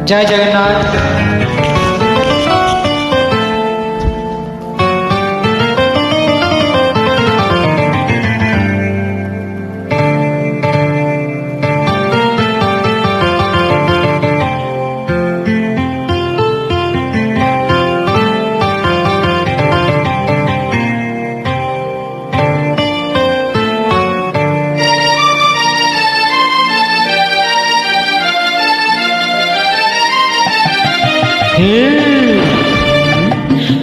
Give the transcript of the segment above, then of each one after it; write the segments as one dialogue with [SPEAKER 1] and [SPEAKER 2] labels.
[SPEAKER 1] जय जगन्नाथ।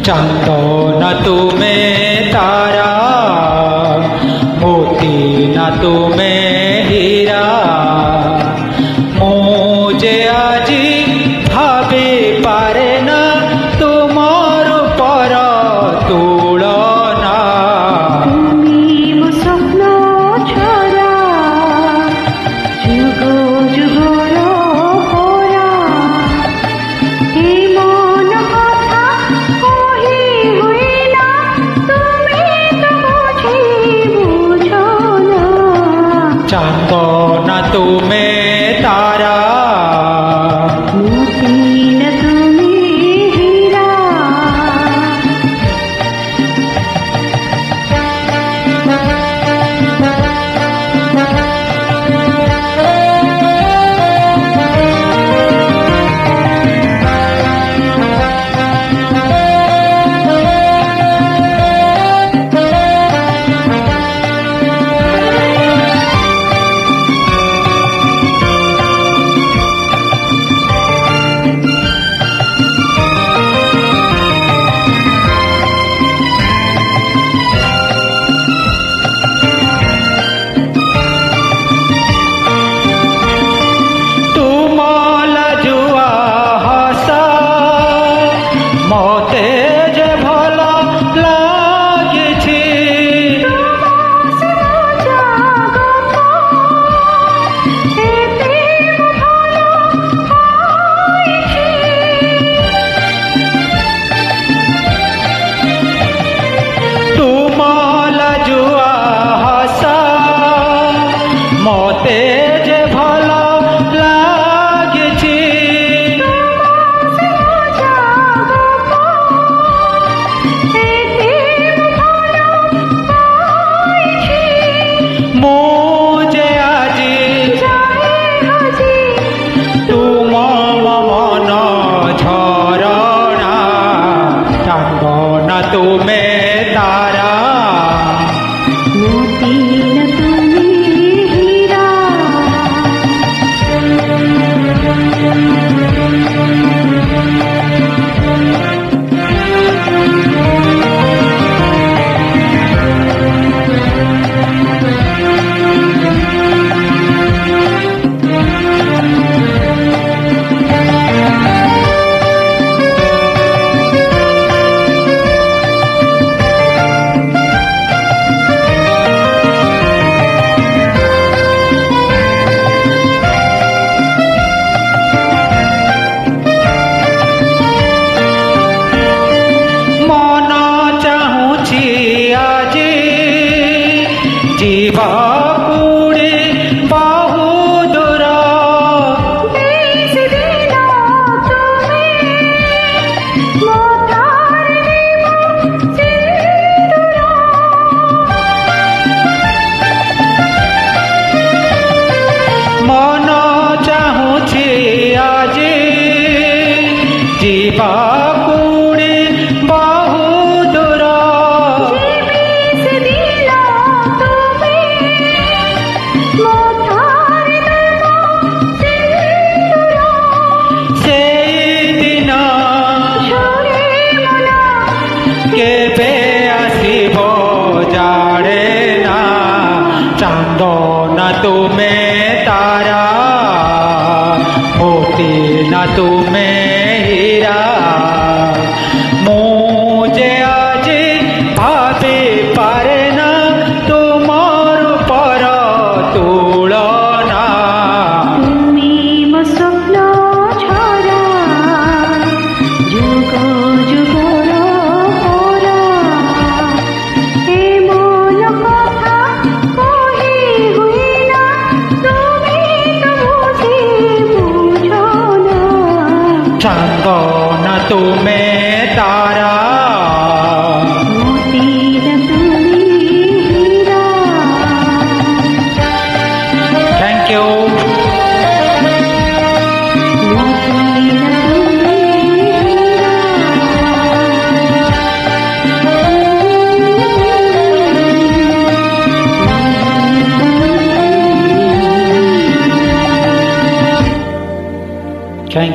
[SPEAKER 1] चांदो न तुम्हें तारा, मोती न तुम्हें हीरा, मुझे আজি भावे पारे ना तुम्हार पर तुलना।
[SPEAKER 2] তুমি মো স্বপ্ন ছড়া, যুগ যুগর পরা, এই মন কথা কহি হুই না, তুমি তো বুঝি বুঝো না।
[SPEAKER 1] चांद न तुम्हें तारा,
[SPEAKER 2] मोती न তুমি হীরা।
[SPEAKER 1] মতে যে ভালো লাগেছে, তোমার জুয়া হাসা মতে যে ভালো লাগেছে। मुझे আজি তোমার মন ঝরনা, চাঁদ না তুমি তারা,
[SPEAKER 2] মোতি ন তুমি হীরা।
[SPEAKER 1] মন চাহুছি আজি জীবা পুড়ে বাহু দূর, মন চাহুছি আজি জীবা পুড়ে বাহু দূর, সেইদিন কেবে আসিব জানে না, চাঁদ না তুমি তারা, মোতি না তুমি হীরা, মুঝে আজি ভাবে পারে না তোমার পর তুলনা।
[SPEAKER 2] তুমি মো স্বপ্ন ছড়া, যুগ যুগর পরা, এই মন কথা কহি হুই না, তুমি তো বুঝি বুঝো না।
[SPEAKER 1] চাঁদ না তুমি তারা